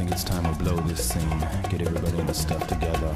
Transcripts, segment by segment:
think it's time to blow this scene. Get everybody in the stuff together.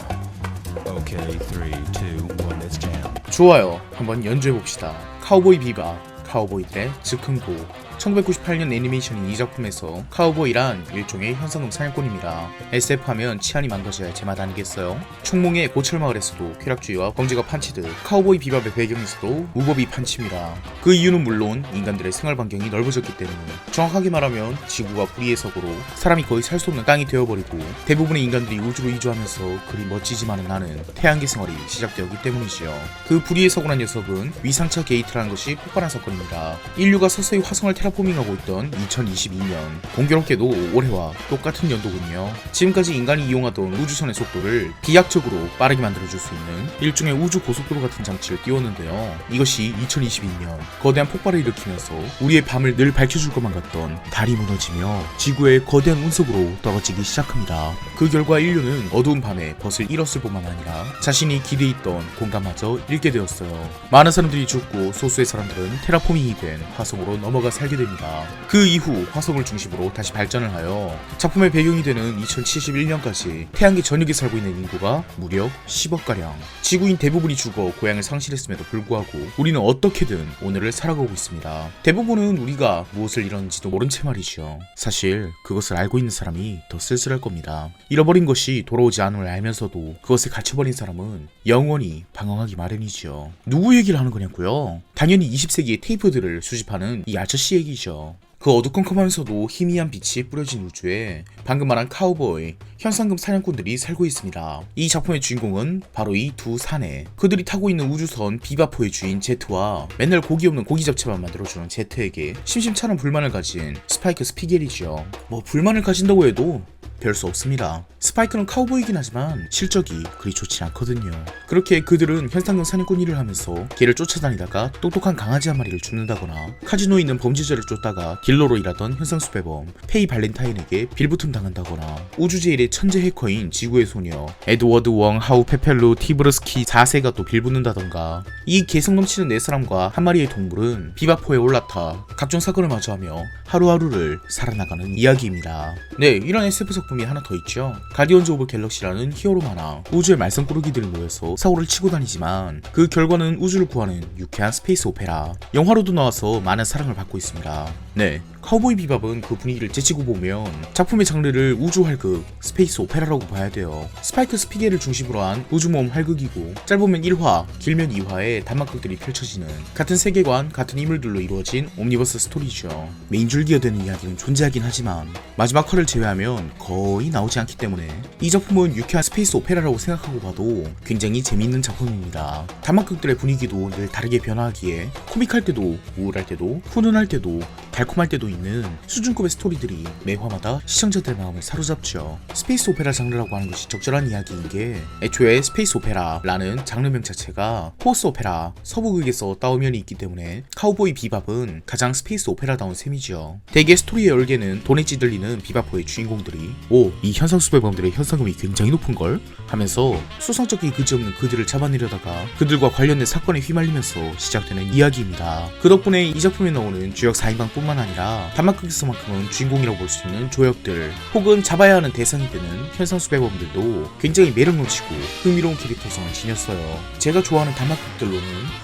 Okay, 3, 2, 1, let's jam. 좋아요. 한번 연주해봅시다. 카우보이 비밥, 카우보이들의 즉흥곡. 1998년 애니메이션인 이 작품에서 카우보이란 일종의 현상금 사냥꾼입니다. SF 하면 치안이 망가져야 제맛 아니겠어요? 총몽의 고철마을에서도 쾌락주의와 범죄가 판치듯 카우보이 비밥의 배경에서도 무법이 판칩니다. 그 이유는 물론 인간들의 생활 반경이 넓어졌기 때문에, 정확하게 말하면 지구가 불의의 석으로 사람이 거의 살 수 없는 땅이 되어버리고 대부분의 인간들이 우주로 이주하면서 그리 멋지지만은 않은 태양계 생활이 시작되었기 때문이지요. 그 불의의 석으란 녀석은 위상차 게이트라는 것이 폭발한 사건입니다. 인류가 서서히 화성을 테라포밍하고 있던 2022년, 공교롭게도 올해와 똑같은 연도군요. 지금까지 인간이 이용하던 우주선의 속도를 비약적으로 빠르게 만들어줄 수 있는 일종의 우주 고속도로 같은 장치를 띄웠는데요. 이것이 2022년 거대한 폭발을 일으키면서 우리의 밤을 늘 밝혀줄 것만 같던 달이 무너지며 지구의 거대한 운석으로 떨어지기 시작합니다. 그 결과 인류는 어두운 밤에 벗을 잃었을 뿐만 아니라 자신이 기대했던 공간마저 잃게 되었어요. 많은 사람들이 죽고 소수의 사람들은 테라포밍이 된 화성으로 넘어가 살게 됩니다. 그 이후 화성을 중심으로 다시 발전을 하여 작품의 배경이 되는 2071년까지 태양계 전역에 살고 있는 인구가 무려 10억가량. 지구인 대부분이 죽어 고향을 상실했음에도 불구하고 우리는 어떻게든 오늘을 살아가고 있습니다. 대부분은 우리가 무엇을 잃었는지도 모른 채 말이죠. 사실 그것을 알고 있는 사람이 더 쓸쓸할 겁니다. 잃어버린 것이 돌아오지 않음을 알면서도 그것에 갇혀버린 사람은 영원히 방황하기 마련이죠. 누구 얘기를 하는 거냐고요? 당연히 20세기의 테이프들을 수집하는 이 아저씨 얘기죠. 그 어두컴컴하면서도 희미한 빛이 뿌려진 우주에 방금 말한 카우보이, 현상금 사냥꾼들이 살고 있습니다. 이 작품의 주인공은 바로 이 두 사내. 그들이 타고 있는 우주선 비바포의 주인 제트와 맨날 고기 없는 고기 잡채만 만들어주는 제트에게 심심찮은 불만을 가진 스파이크 스피겔이죠. 뭐 불만을 가진다고 해도 별 수 없습니다. 스파이크는 카우보이긴 하지만 실적이 그리 좋지 않거든요. 그렇게 그들은 현상금 사냥꾼 일을 하면서 개를 쫓아다니다가 똑똑한 강아지 한 마리를 죽는다거나, 카지노에 있는 범죄자를 쫓다가 딜러로 일하던 현상수배범 페이 발렌타인에게 빌붙음 당한다거나, 우주제일의 천재 해커인 지구의 소녀 에드워드 웡 하우 페펠루 티브르스키 4세가 또 빌붙는다던가, 이 개성 넘치는 네 사람과 한 마리의 동물은 비바포에 올라타 각종 사건을 마주하며 하루하루를 살아나가는 이야기입니다. 네, 이런 SF 작품이 하나 더 있죠. 가디언즈 오브 갤럭시라는 히어로 만화. 우주의 말썽꾸러기들이 모여서 사고를 치고 다니지만 그 결과는 우주를 구하는 유쾌한 스페이스 오페라. 영화로도 나와서 많은 사랑을 받고 있습니다. 네, 카우보이 비밥은 그 분위기를 제치고 보면 작품의 장르를 우주 활극, 스페이스 오페라라고 봐야 돼요. 스파이크 스피겔을 중심으로 한 우주모험 활극이고, 짧으면 1화, 길면 2화의 단막극들이 펼쳐지는 같은 세계관, 같은 인물들로 이루어진 옴니버스 스토리죠. 메인 줄기가 되는 이야기는 존재하긴 하지만 마지막 화를 제외하면 거의 나오지 않기 때문에 이 작품은 유쾌한 스페이스 오페라라고 생각하고 봐도 굉장히 재미있는 작품입니다. 단막극들의 분위기도 늘 다르게 변화하기에 코믹할 때도, 우울할 때도, 훈훈할 때도, 달콤할 때도 있는 수준급의 스토리들이 매화마다 시청자들의 마음을 사로잡죠. 스페이스 오페라 장르라고 하는 것이 적절한 이야기인 게, 애초에 스페이스 오페라라는 장르명 자체가 포스 오페라, 서부극에서 따온 면이 있기 때문에 카우보이 비밥은 가장 스페이스 오페라다운 셈이죠. 대개 스토리의 열개는 돈에 찌들리는 비바포의 주인공들이 이 현상수배범들의 현상금이 굉장히 높은걸? 하면서 수상쩍게 그지없는 그들을 잡아내려다가 그들과 관련된 사건에 휘말리면서 시작되는 이야기입니다. 그 덕분에 이 작품에 나오는 주역 4인방뿐만 아니라 단막극에서만큼은 주인공이라고 볼 수 있는 조역들, 혹은 잡아야 하는 대상이 되는 현상수배범들도 굉장히 매력 넘치고 흥미로운 캐릭터성을 지녔어요. 제가 좋아하는 단막극들로는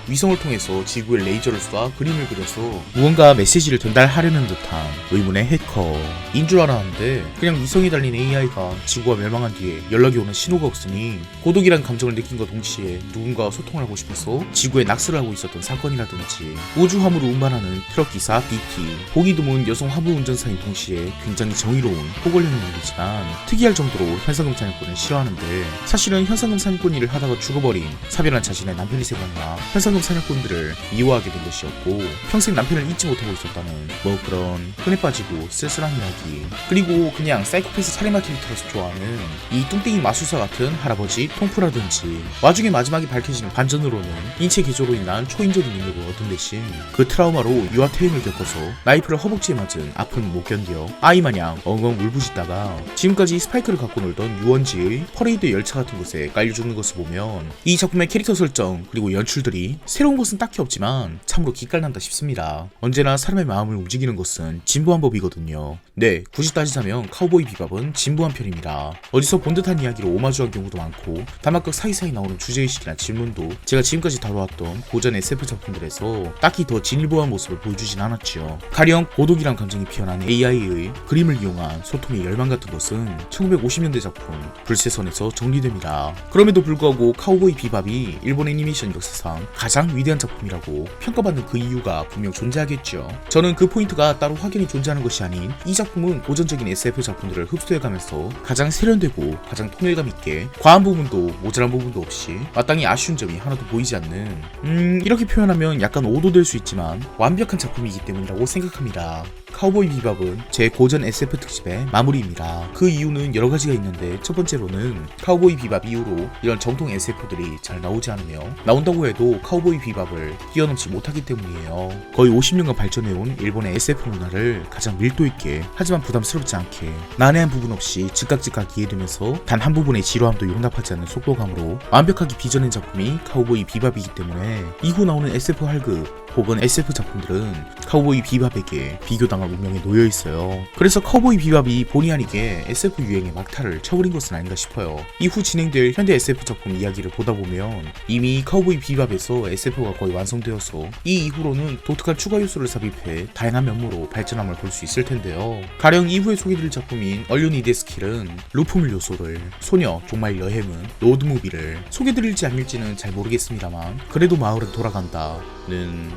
위성을 통해서 지구에 레이저를 쏴 그림을 그려서 무언가 메시지를 전달하려는 듯한 의문의 해커인 줄 알았는데, 그냥 위성에 달린 AI가 지구가 멸망한 뒤에 연락이 오는 신호가 없으니 고독이란 감정을 느낀과 동시에 누군가와 소통을 하고 싶어서 지구에 낙서를 하고 있었던 사건이라든지, 우주 화물을 운반하는 트럭 기사 BT, 보기 드문 여성 화물 운전사인 동시에 굉장히 정의로운 호걸리는 인물이지만 특이할 정도로 현상금 사냥꾼을 싫어하는데, 사실은 현상금 사냥꾼 일을 하다가 죽어버린 사별한 자신의 남편이 생각나 현상금 사냥꾼들을 미워하게 된 것이었고, 평생 남편을 잊지 못하고 있었다는 뭐 그런 흔해 빠지고 쓸쓸한 이야기. 그리고 그냥 사이코패스 살인마 캐릭터로서 좋아하는 이 뚱땡이 마술사 같은 할아버지 톰프라든지, 와중에 마지막에 밝혀지는 반전으로는 인체 개조로 인한 초인적인 능력을 얻은 대신 그 트라우마로 유아 퇴행을 겪어서 나이프를 허벅지에 맞은 아픔을 못 견뎌 아이마냥 엉엉 울부짖다가 지금까지 스파이크를 갖고 놀던 유원지의 퍼레이드 열차 같은 곳에 깔려 죽는 것을 보면 이 작품의 캐릭터 설정 그리고 연출들이 새로운 것은 딱히 없지만 참으로 기깔난다 싶습니다. 언제나 사람의 마음을 움직이는 것은 진부한 법이거든요. 네, 굳이 따지자면 카우보이 비밥은 진부한 편입니다. 어디서 본 듯한 이야기로 오마주한 경우도 많고 다막극 사이사이 나오는 주제의식이나 질문도 제가 지금까지 다뤄왔던 고전 SF 작품들에서 딱히 더 진일보한 모습을 보여주진 않았죠. 가령 고독이란 감정이 피어난 AI의 그림을 이용한 소통의 열망 같은 것은 1950년대 작품 불세선에서 정리됩니다. 그럼에도 불구하고 카우보이 비밥이 일본 애니메이션 역사상 가장 위대한 작품이라고 평가받는 그 이유가 분명 존재하겠죠. 저는 그 포인트가 따로 확연히 존재하는 것이 아닌 이 작품은 고전적인 SF 작품들을 흡수해가면서 가장 세련되고 가장 통일감 있게 과한 부분도 모자란 부분도 없이 마땅히 아쉬운 점이 하나도 보이지 않는 이렇게 표현하면 약간 오도될 수 있지만 완벽한 작품이기 때문이라고 생각합니다. 카우보이 비밥은 제 고전 SF 특집의 마무리입니다. 그 이유는 여러 가지가 있는데 첫 번째로는 카우보이 비밥 이후로 이런 정통 SF들이 잘 나오지 않으며 나온다고 해도 카우보이 비밥을 뛰어넘지 못하기 때문이에요. 거의 50년간 발전해온 일본의 SF 문화를 가장 밀도 있게 하지만 부담스럽지 않게 난해한 부분 없이 즉각즉각 이해되면서 단 한 부분의 지루함도 용납하지 않는 속도감으로 완벽하게 빚어낸 작품이 카우보이 비밥이기 때문에 이후 나오는 SF 활극 혹은 SF 작품들은 카우보이 비밥에게 비교당할 운명에 놓여있어요. 그래서 카우보이 비밥이 본의 아니게 SF 유행의 막타를 쳐버린 것은 아닌가 싶어요. 이후 진행될 현대 SF 작품 이야기를 보다 보면 이미 카우보이 비밥에서 SF가 거의 완성되어서 이 이후로는 독특한 추가 요소를 삽입해 다양한 면모로 발전함을 볼 수 있을 텐데요. 가령 이후에 소개드릴 작품인 얼류니데스킬은 루프물 요소를, 소녀 종말 여행은 로드무비를 소개드릴지 아닐지는 잘 모르겠습니다만 그래도 마을은 돌아간다는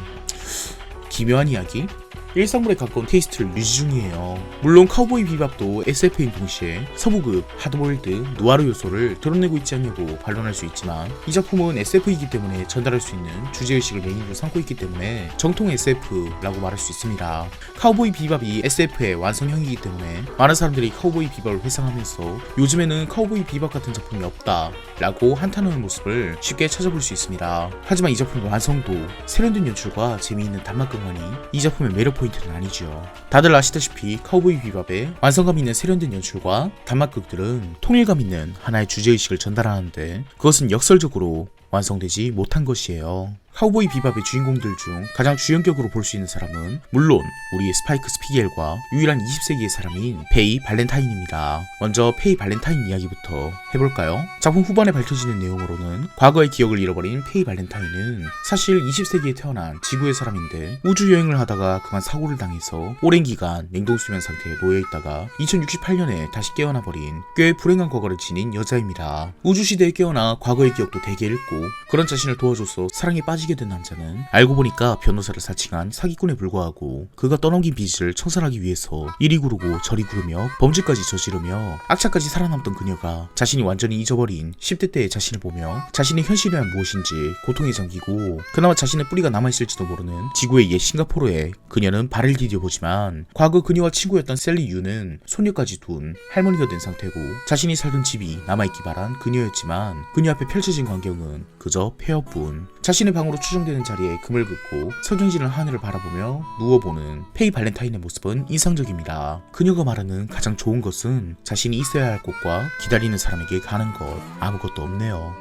기묘한 이야기? 일상물에 가까운 테이스트를 유지 중이에요. 물론 카우보이 비밥도 SF인 동시에 서부급, 하드보일드, 누아르 요소를 드러내고 있지 않냐고 반론할 수 있지만 이 작품은 SF이기 때문에 전달할 수 있는 주제의식을 메인으로 삼고 있기 때문에 정통 SF라고 말할 수 있습니다. 카우보이 비밥이 SF의 완성형이기 때문에 많은 사람들이 카우보이 비밥을 회상하면서 요즘에는 카우보이 비밥 같은 작품이 없다 라고 한탄하는 모습을 쉽게 찾아볼 수 있습니다. 하지만 이 작품의 완성도, 세련된 연출과 재미있는 단막극만이 이 작품의 매력 포인트는 아니죠. 다들 아시다시피 카우보이 비밥의 완성감 있는 세련된 연출과 단막극들은 통일감 있는 하나의 주제의식을 전달하는데 그것은 역설적으로 완성되지 못한 것이에요. 카우보이 비밥의 주인공들 중 가장 주연격으로 볼 수 있는 사람은 물론 우리의 스파이크 스피겔과 유일한 20세기의 사람인 페이 발렌타인입니다. 먼저 페이 발렌타인 이야기부터 해볼까요? 작품 후반에 밝혀지는 내용으로는 과거의 기억을 잃어버린 페이 발렌타인은 사실 20세기에 태어난 지구의 사람인데 우주여행을 하다가 그만 사고를 당해서 오랜 기간 냉동수면 상태에 놓여있다가 2068년에 다시 깨어나버린 꽤 불행한 과거를 지닌 여자입니다. 우주시대에 깨어나 과거의 기억도 대개 잃고 그런 자신을 도와줘서 사랑에 빠지게 된 남자는 알고 보니까 변호사를 사칭한 사기꾼에 불과하고 그가 떠넘긴 빚을 청산하기 위해서 이리 구르고 저리 구르며 범죄까지 저지르며 악착까지 살아남던 그녀가 자신이 완전히 잊어버린 10대 때의 자신을 보며 자신의 현실이란 무엇인지 고통에 잠기고 그나마 자신의 뿌리가 남아있을지도 모르는 지구의 옛 싱가포르에 그녀는 발을 디뎌보지만 과거 그녀와 친구였던 셀리 유는 소녀까지 둔 할머니가 된 상태고 자신이 살던 집이 남아있기 바란 그녀였지만 그녀 앞에 펼쳐진 광경은 그저 폐허뿐. 자신의 방으로 추정되는 자리에 금을 긋고 석영지는 하늘을 바라보며 누워보는 페이 발렌타인의 모습은 인상적입니다. 그녀가 말하는 가장 좋은 것은 자신이 있어야 할 곳과 기다리는 사람에게 가는 것, 아무것도 없네요.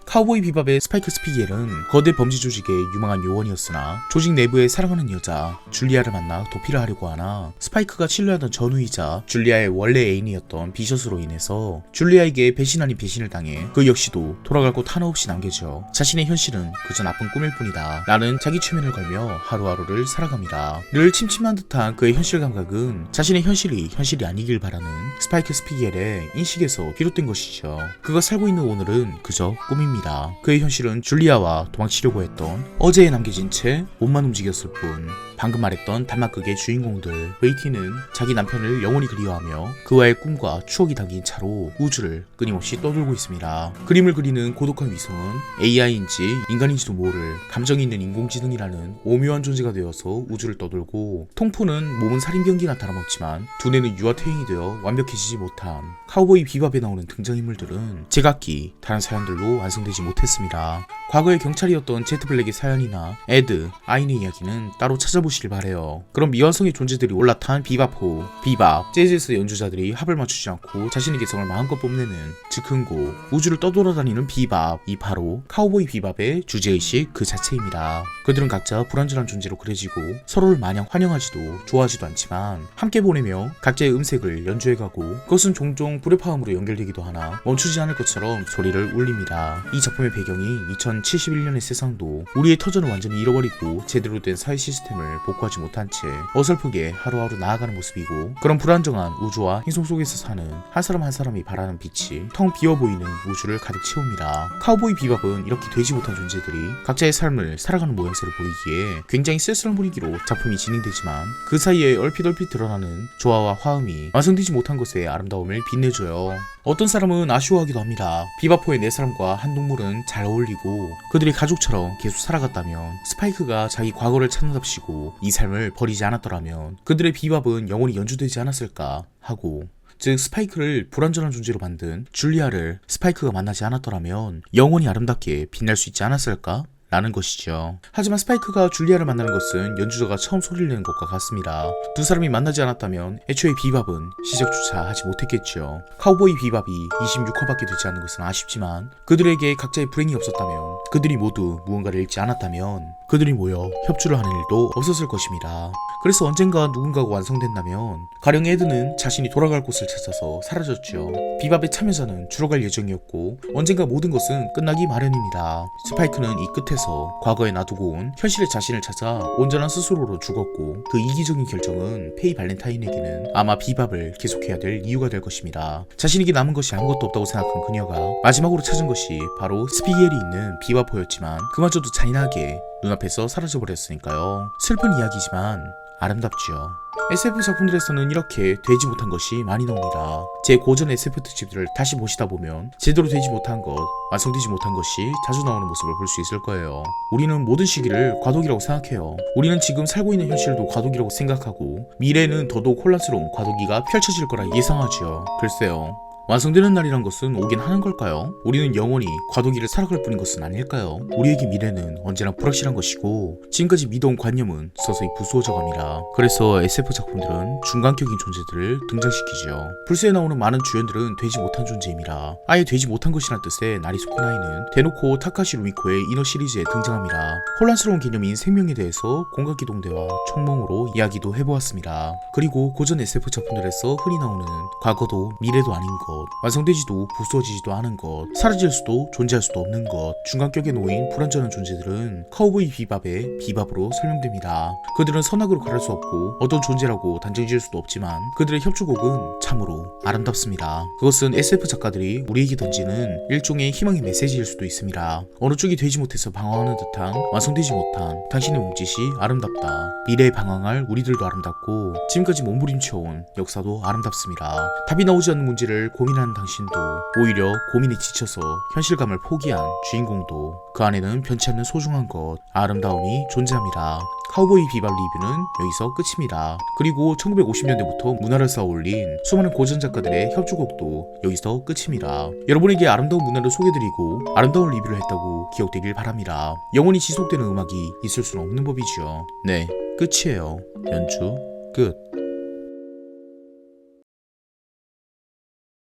카우보이 비밥의 스파이크 스피겔은 거대 범죄 조직의 유망한 요원이었으나 조직 내부에 사랑하는 여자 줄리아를 만나 도피를 하려고 하나 스파이크가 신뢰하던 전우이자 줄리아의 원래 애인이었던 비셔스로 인해서 줄리아에게 배신 아닌 배신을 당해 그 역시도 돌아갈 곳 하나 없이 남겨져 자신의 현실은 그저 나쁜 꿈일 뿐이다 라는 자기 최면을 걸며 하루하루를 살아갑니다. 늘 침침한 듯한 그의 현실 감각은 자신의 현실이 아니길 바라는 스파이크 스피겔의 인식에서 비롯된 것이죠. 그가 살고 있는 오늘은 그저 꿈입니다. 그의 현실은 줄리아와 도망치려고 했던 어제에 남겨진 채 몸만 움직였을 뿐. 방금 말했던 단막극의 주인공들 웨이티는 자기 남편을 영원히 그리워하며 그와의 꿈과 추억이 담긴 차로 우주를 끊임없이 떠돌고 있습니다. 그림을 그리는 고독한 위성은 AI인지 인간인지도 모를 감정이 있는 인공지능이라는 오묘한 존재가 되어서 우주를 떠돌고 통푸는 몸은 살인병기나 다름없지만 두뇌는 유아퇴행이 되어 완벽해지지 못한 카우보이 비밥에 나오는 등장인물들은 제각기 다른 사연들로 완성됩니다. 완성되지 못했습니다. 과거의 경찰이었던 제트 블랙의 사연이나 에드, 아인의 이야기는 따로 찾아보시길 바래요. 그럼 미완성의 존재들이 올라탄 비밥호, 비밥, 재즈에서 연주자들이 합을 맞추지 않고 자신의 개성을 마음껏 뽐내는 즉흥곡, 우주를 떠돌아다니는 비밥, 이 바로 카우보이 비밥의 주제의식 그 자체입니다. 그들은 각자 불완전한 존재로 그려지고 서로를 마냥 환영하지도 좋아하지도 않지만 함께 보내며 각자의 음색을 연주해가고 그것은 종종 불협화음으로 연결되기도 하나 멈추지 않을 것처럼 소리를 울립니다. 이 작품의 배경이 2071년의 세상도 우리의 터전을 완전히 잃어버리고 제대로 된 사회 시스템을 복구하지 못한 채 어설프게 하루하루 나아가는 모습이고 그런 불안정한 우주와 행성 속에서 사는 한 사람 한 사람이 바라는 빛이 텅 비어 보이는 우주를 가득 채웁니다. 카우보이 비밥은 이렇게 되지 못한 존재들이 각자의 삶을 살아가는 모양새를 보이기에 굉장히 쓸쓸한 분위기로 작품이 진행되지만 그 사이에 얼핏 드러나는 조화와 화음이 완성되지 못한 것의 아름다움을 빛내줘요. 어떤 사람은 아쉬워하기도 합니다. 비바포의 네 사람과 한 동물은 잘 어울리고 그들이 가족처럼 계속 살아갔다면 스파이크가 자기 과거를 찾는답시고 이 삶을 버리지 않았더라면 그들의 비밥은 영원히 연주되지 않았을까 하고 즉 스파이크를 불완전한 존재로 만든 줄리아를 스파이크가 만나지 않았더라면 영원히 아름답게 빛날 수 있지 않았을까? 라는 것이죠. 하지만 스파이크가 줄리아를 만나는 것은 연주자가 처음 소리를 내는 것과 같습니다. 두 사람이 만나지 않았다면 애초에 비밥은 시작조차 하지 못했겠죠. 카우보이 비밥이 26화밖에 되지 않은 것은 아쉽지만 그들에게 각자의 불행이 없었다면 그들이 모두 무언가를 잃지 않았다면 그들이 모여 협주를 하는 일도 없었을 것입니다. 그래서 언젠가 누군가가 완성된다면 가령 에드는 자신이 돌아갈 곳을 찾아서 사라졌죠. 비밥의 참여자는 줄어갈 예정이었고 언젠가 모든 것은 끝나기 마련입니다. 스파이크는 이 끝에서 과거에 놔두고 온 현실의 자신을 찾아 온전한 스스로로 죽었고 그 이기적인 결정은 페이 발렌타인에게는 아마 비밥을 계속해야 될 이유가 될 것입니다. 자신에게 남은 것이 아무것도 없다고 생각한 그녀가 마지막으로 찾은 것이 바로 스피겔이 있는 비밥호였지만 그마저도 잔인하게 눈앞에서 사라져버렸으니까요. 슬픈 이야기지만 아름답죠. SF 작품들에서는 이렇게 되지 못한 것이 많이 나옵니다. 제 고전 SF 특집들을 다시 보시다 보면 제대로 되지 못한 것, 완성되지 못한 것이 자주 나오는 모습을 볼 수 있을 거예요. 우리는 모든 시기를 과도기라고 생각해요. 우리는 지금 살고 있는 현실도 과도기라고 생각하고 미래에는 더더욱 혼란스러운 과도기가 펼쳐질 거라 예상하죠. 글쎄요. 완성되는 날이란 것은 오긴 하는 걸까요? 우리는 영원히 과도기를 살아갈 뿐인 것은 아닐까요? 우리에게 미래는 언제나 불확실한 것이고 지금까지 믿어온 관념은 서서히 부수어져 갑니다. 그래서 SF 작품들은 중간격인 존재들을 등장시키죠. 불스에 나오는 많은 주연들은 되지 못한 존재입니다. 아예 되지 못한 것이란 뜻의 나리소 쿠나이는 대놓고 타카시 루미코의 이너 시리즈에 등장합니다. 혼란스러운 개념인 생명에 대해서 공각기동대와 총몽으로 이야기도 해보았습니다. 그리고 고전 SF 작품들에서 흔히 나오는 과거도 미래도 아닌 것, 완성되지도 부수어지지도 않은 것, 사라질 수도 존재할 수도 없는 것, 중간격에 놓인 불완전한 존재들은 카우보이 비밥의 비밥으로 설명됩니다. 그들은 선악으로 가릴 수 없고 어떤 존재라고 단정 지을 수도 없지만 그들의 협주곡은 참으로 아름답습니다. 그것은 SF 작가들이 우리에게 던지는 일종의 희망의 메시지일 수도 있습니다. 어느 쪽이 되지 못해서 방황하는 듯한 완성되지 못한 당신의 몸짓이 아름답다. 미래에 방황할 우리들도 아름답고 지금까지 몸부림쳐온 역사도 아름답습니다. 답이 나오지 않는 문제를 고민하는 당신도 오히려 고민에 지쳐서 현실감을 포기한 주인공도 그 안에는 변치 않는 소중한 것, 아름다움이 존재합니다. 카우보이 비밥 리뷰는 여기서 끝입니다. 그리고 1950년대부터 문화를 쌓아올린 수많은 고전 작가들의 협주곡도 여기서 끝입니다. 여러분에게 아름다운 문화를 소개드리고 아름다운 리뷰를 했다고 기억되길 바랍니다. 영원히 지속되는 음악이 있을 수는 없는 법이죠. 네, 끝이에요. 연주 끝.